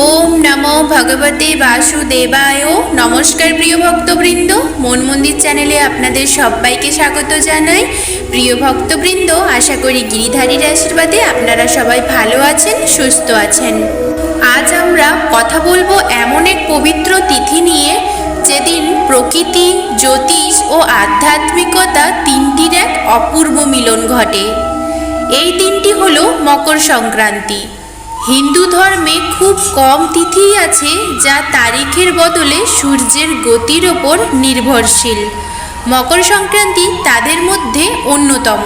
ওম নমো ভগবতে বাসুদেবায়। নমস্কার প্রিয় ভক্তবৃন্দ, মন মন্দির চ্যানেলে আপনাদের সবাইকে স্বাগত জানাই। প্রিয় ভক্তবৃন্দ, আশা করি গিরিধারীর আশীর্বাদে আপনারা সবাই ভালো আছেন, সুস্থ আছেন। আজ আমরা কথা বলবো এমন এক পবিত্র তিথি নিয়ে, যেদিন প্রকৃতি, জ্যোতিষ ও আধ্যাত্মিকতা তিনটির এক অপূর্ব মিলন ঘটে। এই দিনটি হলো মকর সংক্রান্তি। হিন্দু ধর্মে খুব কম তিথিই আছে যা তারিখের বদলে সূর্যের গতির ওপর নির্ভরশীল। মকর সংক্রান্তি তাদের মধ্যে অন্যতম।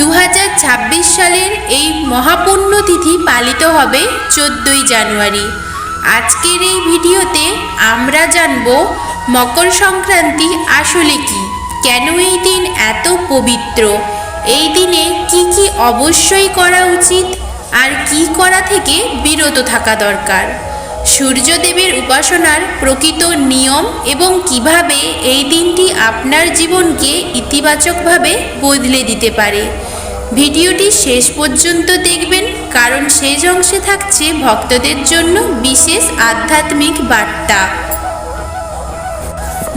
2026 সালের এই মহাপুণ্য তিথি পালিত হবে 14ই জানুয়ারি। আজকের এই ভিডিওতে আমরা জানব মকর সংক্রান্তি আসলে কি, কেন এই দিন এত পবিত্র, এই দিনে কি কি অবশ্যই করা উচিত আর কি করা থেকে বিরত থাকা দরকার, সূর্যদেবের উপাসনার প্রকৃত নিয়ম এবং কিভাবে এই দিনটি আপনার জীবনকে ইতিবাচকভাবে বদলে দিতে পারে। ভিডিওটি শেষ পর্যন্ত দেখবেন, কারণ শেষ অংশে থাকছে ভক্তদের জন্য বিশেষ আধ্যাত্মিক বার্তা।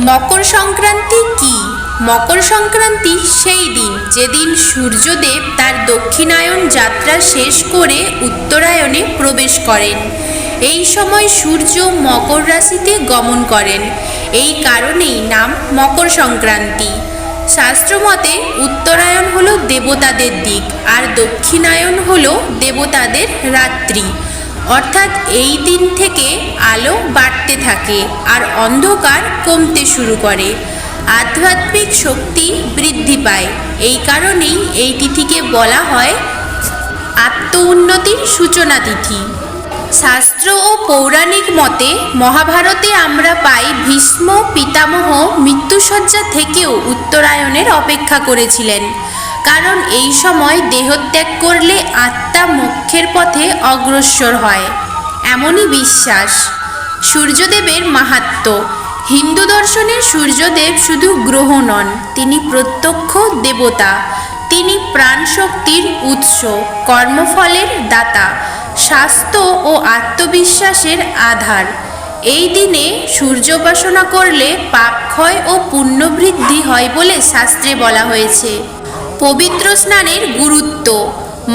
মকর সংক্রান্তি কি? মকর সংক্রান্তি সেই দিন যেদিন সূর্যদেব তার দক্ষিণায়ন যাত্রা শেষ করে উত্তরায়ণে প্রবেশ করেন। এই সময় সূর্য মকর রাশিতে গমন করেন, এই কারণেই নাম মকর সংক্রান্তি। শাস্ত্রমতে উত্তরায়ণ হলো দেবতাদের দিক আর দক্ষিণায়ন হলো দেবতাদের রাত্রি। অর্থাৎ এই দিন থেকে আলো বাড়তে থাকে আর অন্ধকার কমতে শুরু করে, আধ্যাত্মিক শক্তি বৃদ্ধি পায়। এই কারণেই এই তিথিকে বলা হয় আত্ম উন্নতির সূচনা তিথি। শাস্ত্র ও পৌরাণিক মতে মহাভারতে আমরা পাই ভীষ্ম পিতামহ মৃত্যুশয্যা থেকেও উত্তরায়ণের অপেক্ষা করেছিলেন, কারণ এই সময় দেহত্যাগ করলে আত্মা মোক্ষের পথে অগ্রসর হয়, এমনই বিশ্বাস। সূর্যদেবের মাহাত্ম্য। হিন্দু দর্শনে সূর্যদেব শুধু গ্রহ নন, তিনি প্রত্যক্ষ দেবতা। তিনি প্রাণশক্তির উৎস, কর্মফলের দাতা, স্বাস্থ্য ও আত্মবিশ্বাসের আধার। এই দিনে সূর্যোপাসনা করলে পাপক্ষয় ও পুণ্যবৃদ্ধি হয় বলে শাস্ত্রে বলা হয়েছে। পবিত্র স্নানের গুরুত্ব।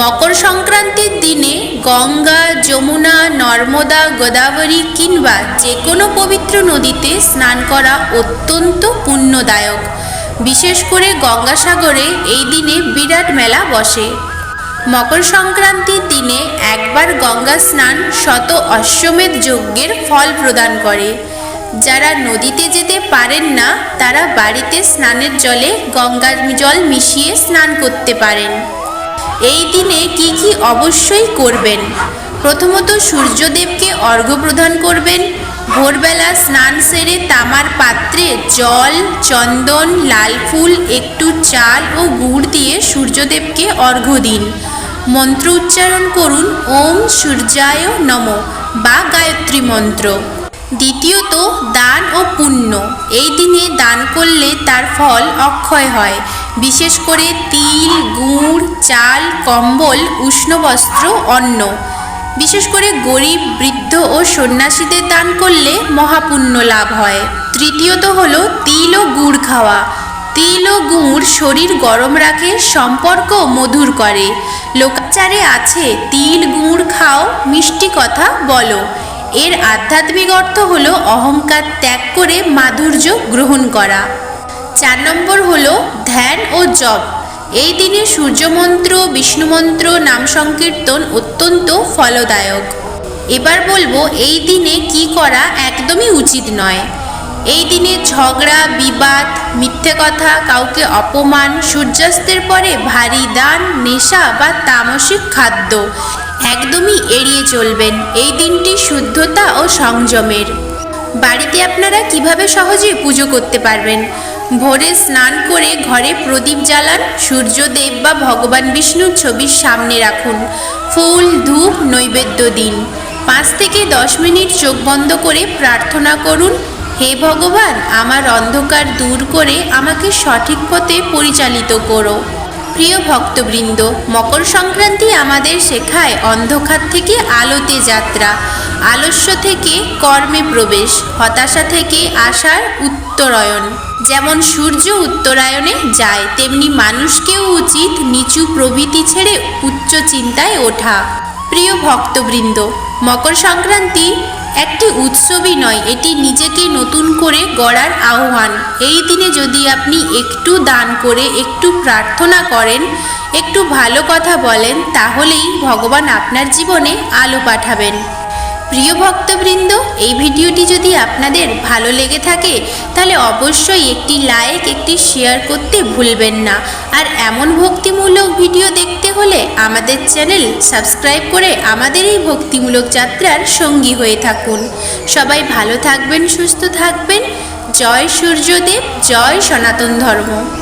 মকর সংক্রান্তির দিনে গঙ্গা, যমুনা, নর্মদা, গোদাবরী কিংবা যে কোনো পবিত্র নদীতে স্নান করা অত্যন্ত পুণ্যদায়ক। বিশেষ করে গঙ্গাসাগরে এই দিনে বিরাট মেলা বসে। মকর সংক্রান্তির দিনে একবার গঙ্গা স্নান শত অশ্বমেধ যজ্ঞের ফল প্রদান করে। যারা নদীতে যেতে পারেন না তারা বাড়িতে স্নানের জলে গঙ্গার জল মিশিয়ে স্নান করতে পারেন। এই দিনে কি কি অবশ্যই করবেন? প্রথমত সূর্যদেবকে অর্ঘ্য প্রদান করবেন। ভোরবেলা স্নান সেরে তামার পাত্রে জল, চন্দন, লাল ফুল, একটু চাল ও গুড় দিয়ে সূর্যদেবকে অর্ঘ্য দিন। মন্ত্র উচ্চারণ করুন ওম সূর্যায় নমঃ বা গায়ত্রী মন্ত্র। দ্বিতীয়ত দান ও পুণ্য। এই দিনে দান করলে তার ফল অক্ষয় হয়। বিশেষ করে তিল, গুড়, চাল, কম্বল, উষ্ণ বস্ত্র, অন্ন। বিশেষ করে গরিব, বৃদ্ধ ও সন্ন্যাসীদের দান করলে মহাপুণ্য লাভ হয়। তৃতীয়ত হলো তিল ও গুড় খাওয়া। তিল ও গুড় শরীর গরম রাখে, সম্পর্ক মধুর করে। লোকাচারে আছে তিল গুড় খাও, মিষ্টি কথা বলো। এর আধ্যাত্মিক অর্থ হলো অহংকার ত্যাগ করে মাধুর্য গ্রহণ করা। 4 নম্বর হলো ধ্যান ও জপ। এই দিনে সূর্যমন্ত্র, বিষ্ণুমন্ত্র, নাম সংকীর্তন অত্যন্ত ফলদায়ক। এবার বলবো এই দিনে কি করা একদমই উচিত নয়। এই দিনে ঝগড়া, বিবাদ, মিথ্যে কথা, কাউকে অপমান, সূর্যাস্তের পরে ভারী দান, নেশা বা তামসিক খাদ্য একদমই এড়িয়ে চলবেন। এই দিনটি শুদ্ধতা ও সংযমের। বাড়িতে আপনারা কিভাবে সহজে পুজো করতে পারবেন? ভোরে স্নান করে ঘরে প্রদীপ জ্বালান, সূর্যদেব বা ভগবান বিষ্ণুর ছবির সামনে রাখুন, ফুল, ধূপ, নৈবেদ্য দিন। 5 থেকে 10 মিনিট চোখ বন্ধ করে প্রার্থনা করুন, হে ভগবান, আমার অন্ধকার দূর করে আমাকে সঠিক পথে পরিচালিত করো। প্রিয় ভক্তবৃন্দ, মকর সংক্রান্তি আমাদের শেখায় অন্ধকার থেকে আলোতে যাত্রা। আলস্য থেকে কর্মে প্রবেশ, হতাশা থেকে আশার উত্তরায়ণ। যেমন সূর্য উত্তরায়ণে যায়, তেমনি মানুষকেও উচিত নিচু প্রভৃতি ছেড়ে উচ্চ চিন্তায় ওঠা। প্রিয় ভক্তবৃন্দ, মকর সংক্রান্তি একটি উৎসবই নয়, এটি নিজেকে নতুন করে গড়ার আহ্বান। এই দিনে যদি আপনি একটু দান করে, একটু প্রার্থনা করেন, একটু ভালো কথা বলেন, তাহলেই ভগবান আপনার জীবনে আলো পাঠাবেন। প্রিয় ভক্তবৃন্দ, এই ভিডিওটি যদি আপনাদের ভালো লেগে থাকে তাহলে অবশ্যই একটি লাইক, একটি শেয়ার করতে ভুলবেন না। আর এমন ভক্তিমূলক ভিডিও দেখতে হলে আমাদের চ্যানেল সাবস্ক্রাইব করে আমাদের এই ভক্তিমূলক যাত্রার সঙ্গী হয়ে থাকুন। সবাই ভালো থাকবেন, সুস্থ থাকবেন। জয় সূর্যদেব, জয় সনাতন ধর্ম।